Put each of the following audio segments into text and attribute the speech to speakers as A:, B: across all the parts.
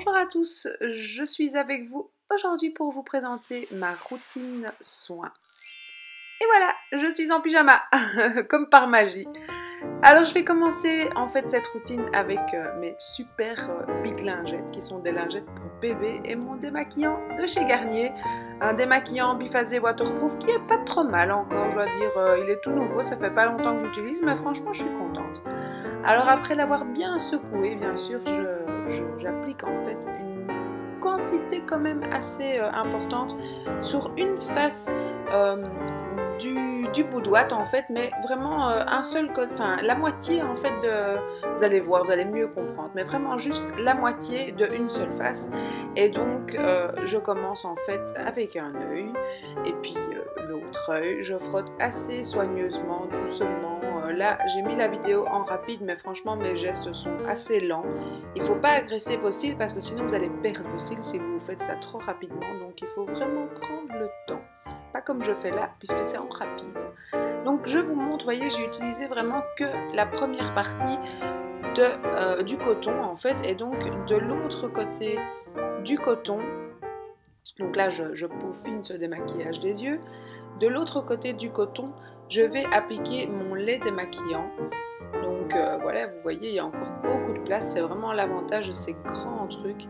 A: Bonjour à tous, je suis avec vous aujourd'hui pour vous présenter ma routine soins. Et voilà, je suis en pyjama, comme par magie. Alors je vais commencer en fait cette routine avec mes super big lingettes qui sont des lingettes pour bébé et mon démaquillant de chez Garnier. Un démaquillant biphasé waterproof qui est pas trop mal encore, je dois dire. Il est tout nouveau, ça fait pas longtemps que j'utilise, mais franchement je suis contente. Alors après l'avoir bien secoué, bien sûr, j'applique en fait une quantité quand même assez importante sur une face du boudoir en fait, mais vraiment un seul côté, enfin la moitié en fait vous allez voir, vous allez mieux comprendre, mais vraiment juste la moitié de une seule face. Et donc je commence en fait avec un œil et puis l'autre œil, je frotte assez soigneusement, doucement. Là j'ai mis la vidéo en rapide, mais franchement mes gestes sont assez lents. Il ne faut pas agresser vos cils parce que sinon vous allez perdre vos cils si vous faites ça trop rapidement, donc il faut vraiment prendre le temps. Pas comme je fais là, puisque c'est en rapide. Donc je vous montre, vous voyez, j'ai utilisé vraiment que la première partie du coton en fait, et donc de l'autre côté du coton, donc là je peaufine ce démaquillage des yeux, de l'autre côté du coton, je vais appliquer mon lait démaquillant. Donc voilà, vous voyez, il y a encore beaucoup de place, c'est vraiment l'avantage de ces grands trucs.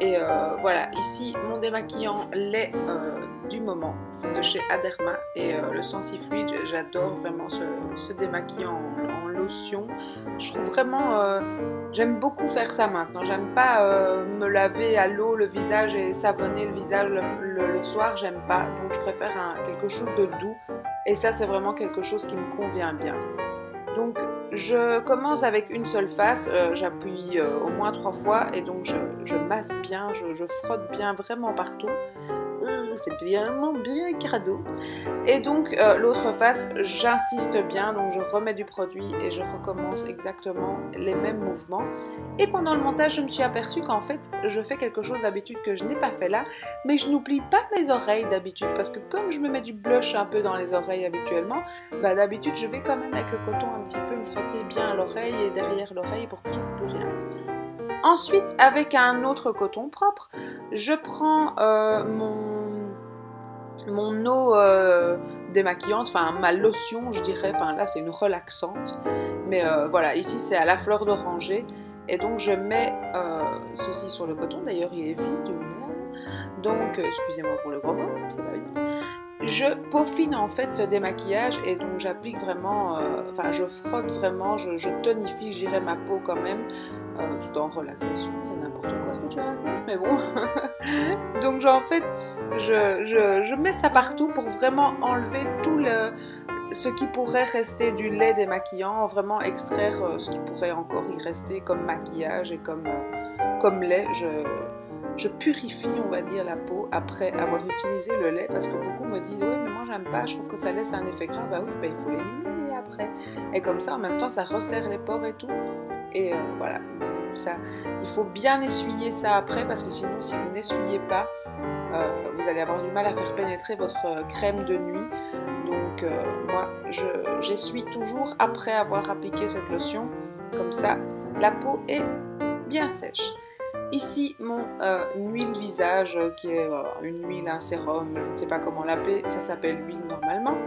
A: Et voilà, ici mon démaquillant lait du moment, c'est de chez Aderma et le Sensifluid, j'adore vraiment ce démaquillant en lotion. Je trouve vraiment, j'aime beaucoup faire ça maintenant, j'aime pas me laver à l'eau le visage et savonner le visage le soir, j'aime pas, donc je préfère quelque chose de doux et ça c'est vraiment quelque chose qui me convient bien. Donc je commence avec une seule face, j'appuie au moins 3 fois et donc je masse bien, je frotte bien vraiment partout. C'est vraiment bien crado. Et donc l'autre face, j'insiste bien, donc je remets du produit et je recommence exactement les mêmes mouvements. Et pendant le montage, je me suis aperçue qu'en fait, je fais quelque chose d'habitude que je n'ai pas fait là, mais je n'oublie pas mes oreilles d'habitude, parce que comme je me mets du blush un peu dans les oreilles habituellement, bah d'habitude je vais quand même avec le coton un petit peu me frotter bien à l'oreille et derrière l'oreille pour qu'il n'y ait plus rien. Ensuite, avec un autre coton propre, je prends mon eau démaquillante, enfin ma lotion je dirais, enfin là c'est une relaxante, mais voilà, ici c'est à la fleur d'oranger, et donc je mets ceci sur le coton, d'ailleurs il est vide, donc excusez-moi pour le gros mot, c'est pas vite. Je peaufine en fait ce démaquillage et donc j'applique vraiment, enfin je frotte vraiment, je tonifie, je dirais ma peau quand même, tout en relaxation, c'est n'importe quoi ce que tu racontes, mais bon. Donc en fait, je mets ça partout pour vraiment enlever tout ce qui pourrait rester du lait démaquillant, vraiment extraire ce qui pourrait encore y rester comme maquillage et comme lait. Je purifie, on va dire, la peau après avoir utilisé le lait, parce que beaucoup me disent ouais mais moi j'aime pas, je trouve que ça laisse un effet gras. Bah oui, bah, il faut l'éliminer après, et comme ça en même temps ça resserre les pores et tout, et voilà, ça, il faut bien essuyer ça après, parce que sinon si vous n'essuyez pas, vous allez avoir du mal à faire pénétrer votre crème de nuit. Donc moi j'essuie toujours après avoir appliqué cette lotion, comme ça la peau est bien sèche. Ici mon huile visage qui est une huile, un sérum, je ne sais pas comment l'appeler, ça s'appelle huile normalement.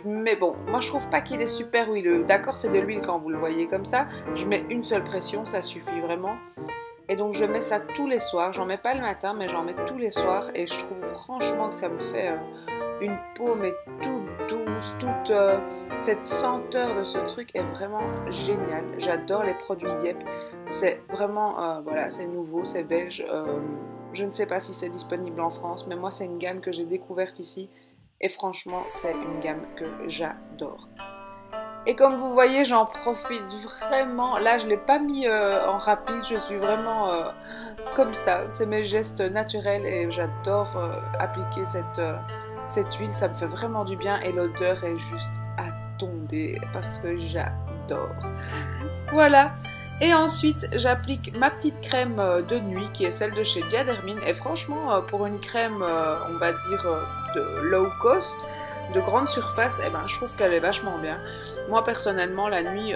A: Mais bon, moi je trouve pas qu'il est super huileux, d'accord c'est de l'huile quand vous le voyez comme ça, je mets une seule pression, ça suffit vraiment. Et donc je mets ça tous les soirs, j'en mets pas le matin mais j'en mets tous les soirs, et je trouve franchement que ça me fait une peau mais toute douce, toute cette senteur de ce truc est vraiment géniale. J'adore les produits Yep, c'est vraiment, voilà, c'est nouveau, c'est belge, je ne sais pas si c'est disponible en France, mais moi c'est une gamme que j'ai découverte ici, et franchement c'est une gamme que j'adore. Et comme vous voyez, j'en profite vraiment. Là, je ne l'ai pas mis en rapide, je suis vraiment comme ça. C'est mes gestes naturels et j'adore appliquer cette huile. Ça me fait vraiment du bien et l'odeur est juste à tomber parce que j'adore. Voilà. Et ensuite, j'applique ma petite crème de nuit qui est celle de chez Diadermine. Et franchement, pour une crème, on va dire, de low cost, de grande surface, eh ben, je trouve qu'elle est vachement bien. Moi personnellement, la nuit,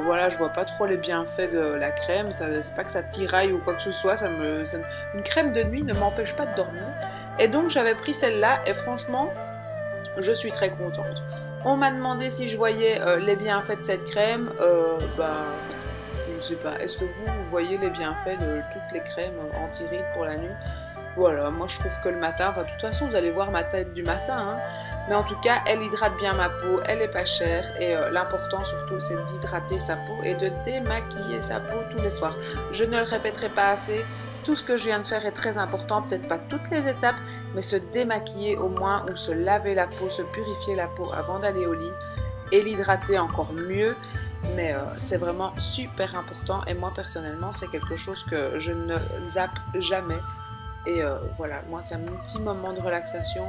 A: voilà, je vois pas trop les bienfaits de la crème. C'est pas que ça tiraille ou quoi que ce soit. Une crème de nuit ne m'empêche pas de dormir. Et donc j'avais pris celle-là et franchement, je suis très contente. On m'a demandé si je voyais les bienfaits de cette crème. Je sais pas. Est-ce que vous voyez les bienfaits de toutes les crèmes anti-rides pour la nuit? Voilà, moi je trouve que le matin, enfin de toute façon vous allez voir ma tête du matin, hein, mais en tout cas elle hydrate bien ma peau, elle est pas chère et l'important surtout c'est d'hydrater sa peau et de démaquiller sa peau tous les soirs. Je ne le répéterai pas assez, tout ce que je viens de faire est très important, peut-être pas toutes les étapes, mais se démaquiller au moins ou se laver la peau, se purifier la peau avant d'aller au lit et l'hydrater encore mieux. Mais c'est vraiment super important et moi personnellement c'est quelque chose que je ne zappe jamais. Et voilà, moi c'est mon petit moment de relaxation,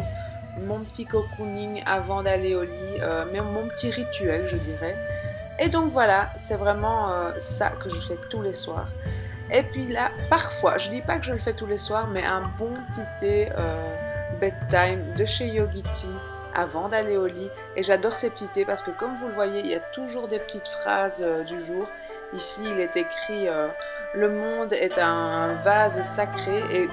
A: mon petit cocooning avant d'aller au lit, mon petit rituel je dirais. Et donc voilà, c'est vraiment ça que je fais tous les soirs. Et puis là, parfois, je dis pas que je le fais tous les soirs, mais un bon petit thé bedtime de chez Yogi Tea avant d'aller au lit. Et j'adore ces petits thés parce que comme vous le voyez, il y a toujours des petites phrases du jour. Ici, il est écrit le monde est un vase sacré et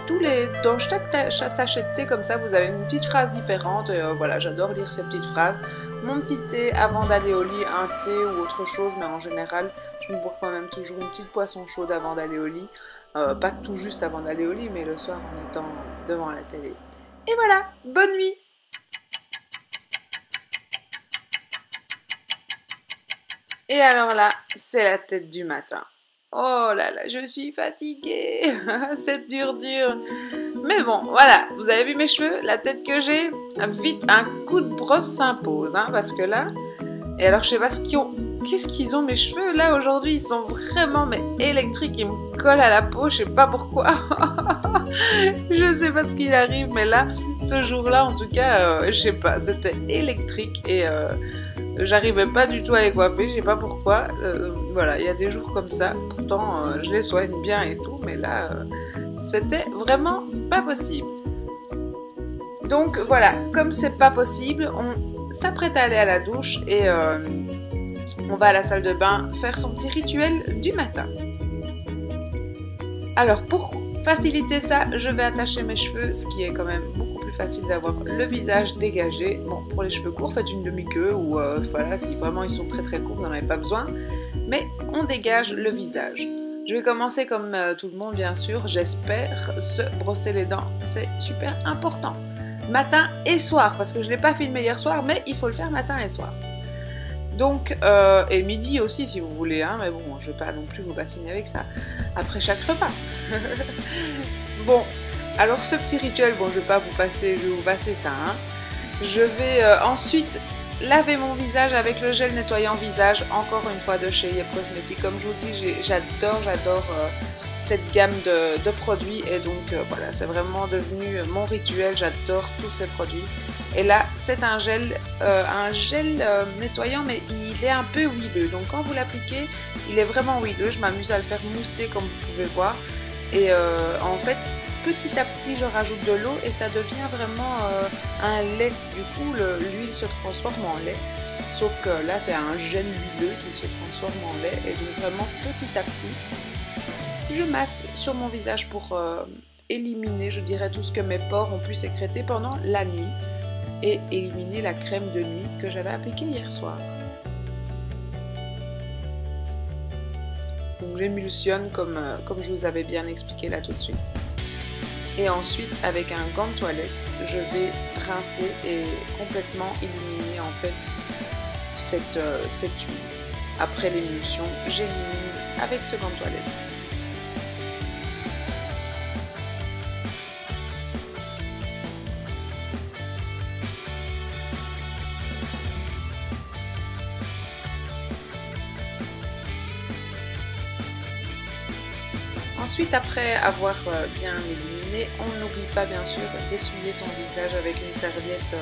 A: dans chaque sachet de thé comme ça, vous avez une petite phrase différente. Et voilà, j'adore lire ces petites phrases. Mon petit thé avant d'aller au lit, un thé ou autre chose, mais en général, je me bois quand même toujours une petite boisson chaude avant d'aller au lit. Pas tout juste avant d'aller au lit, mais le soir en étant devant la télé. Et voilà, bonne nuit! Et alors là, c'est la tête du matin. Oh là là, je suis fatiguée. C'est dur. Mais bon, voilà, vous avez vu mes cheveux, la tête que j'ai. Vite, un coup de brosse s'impose, hein, parce que là... Et alors, je sais pas qu'est-ce qu'ils ont mes cheveux là aujourd'hui, ils sont vraiment électriques, ils me collent à la peau, je sais pas pourquoi. Je sais pas ce qu'il arrive, mais là, ce jour-là, en tout cas, je sais pas, c'était électrique et j'arrivais pas du tout à les coiffer, je sais pas pourquoi. Voilà, il y a des jours comme ça, pourtant je les soigne bien et tout, mais là, c'était vraiment pas possible. Donc voilà, comme c'est pas possible, on s'apprête à aller à la douche et on va à la salle de bain faire son petit rituel du matin. Alors pour faciliter ça, je vais attacher mes cheveux, ce qui est quand même beaucoup plus facile d'avoir le visage dégagé. Bon, pour les cheveux courts, faites une demi-queue ou voilà, si vraiment ils sont très très courts, vous n'en avez pas besoin. Mais on dégage le visage. Je vais commencer comme tout le monde bien sûr, j'espère se brosser les dents, c'est super important. Matin et soir, parce que je ne l'ai pas filmé hier soir, mais il faut le faire matin et soir. Donc, et midi aussi si vous voulez, hein, mais bon, je ne vais pas non plus vous bassiner avec ça, après chaque repas. Bon, alors ce petit rituel, bon, je vais vous passer ça, hein. Je vais ensuite laver mon visage avec le gel nettoyant visage, encore une fois de chez Yep Cosmetics. Comme je vous dis, j'adore cette gamme de produits et donc voilà, c'est vraiment devenu mon rituel, j'adore tous ces produits. Et là, c'est un gel nettoyant, mais il est un peu huileux, donc quand vous l'appliquez, il est vraiment huileux. Je m'amuse à le faire mousser comme vous pouvez voir. Et en fait, petit à petit, je rajoute de l'eau et ça devient vraiment un lait. Du coup, l'huile se transforme en lait. Sauf que là, c'est un gel huileux qui se transforme en lait. Et donc vraiment, petit à petit, je masse sur mon visage pour éliminer, je dirais, tout ce que mes pores ont pu sécréter pendant la nuit et éliminer la crème de nuit que j'avais appliquée hier soir. Donc j'émulsionne comme je vous avais bien expliqué là tout de suite. Et ensuite, avec un gant de toilette, je vais rincer et complètement éliminer en fait cette huile. Après l'émulsion, j'élimine avec ce gant de toilette. Ensuite, après avoir bien éliminé, on n'oublie pas bien sûr d'essuyer son visage avec une serviette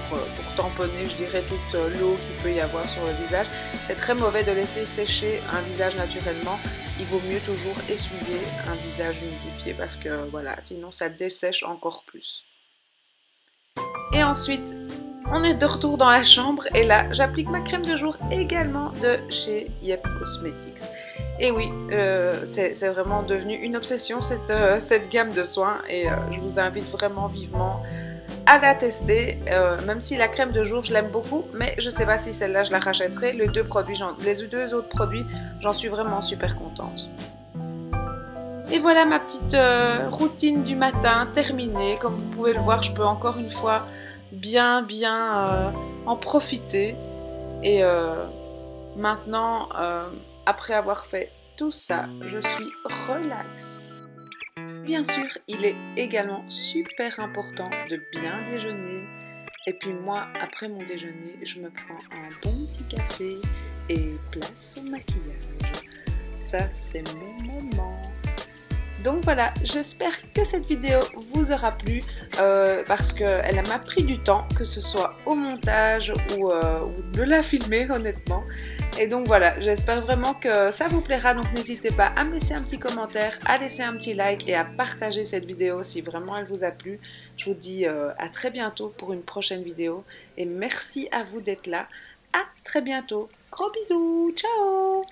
A: pour tamponner, je dirais, toute l'eau qu'il peut y avoir sur le visage. C'est très mauvais de laisser sécher un visage naturellement. Il vaut mieux toujours essuyer un visage humidifié parce que voilà, sinon ça dessèche encore plus. Et ensuite, on est de retour dans la chambre et là, j'applique ma crème de jour également de chez Yep Cosmetics. Et oui, c'est vraiment devenu une obsession cette gamme de soins et je vous invite vraiment vivement à la tester, même si la crème de jour je l'aime beaucoup, mais je sais pas si celle-là je la rachèterai. Les deux autres produits, j'en suis vraiment super contente. Et voilà ma petite routine du matin terminée. Comme vous pouvez le voir, je peux encore une fois bien en profiter. Et maintenant, après avoir fait tout ça, je suis relax. Bien sûr, il est également super important de bien déjeuner. Et puis moi, après mon déjeuner, je me prends un bon petit café et place au maquillage. Ça, c'est mon moment. Donc voilà, j'espère que cette vidéo vous aura plu parce qu'elle m'a pris du temps, que ce soit au montage ou de la filmer honnêtement. Et donc voilà, j'espère vraiment que ça vous plaira, donc n'hésitez pas à me laisser un petit commentaire, à laisser un petit like et à partager cette vidéo si vraiment elle vous a plu. Je vous dis à très bientôt pour une prochaine vidéo et merci à vous d'être là. À très bientôt, gros bisous, ciao!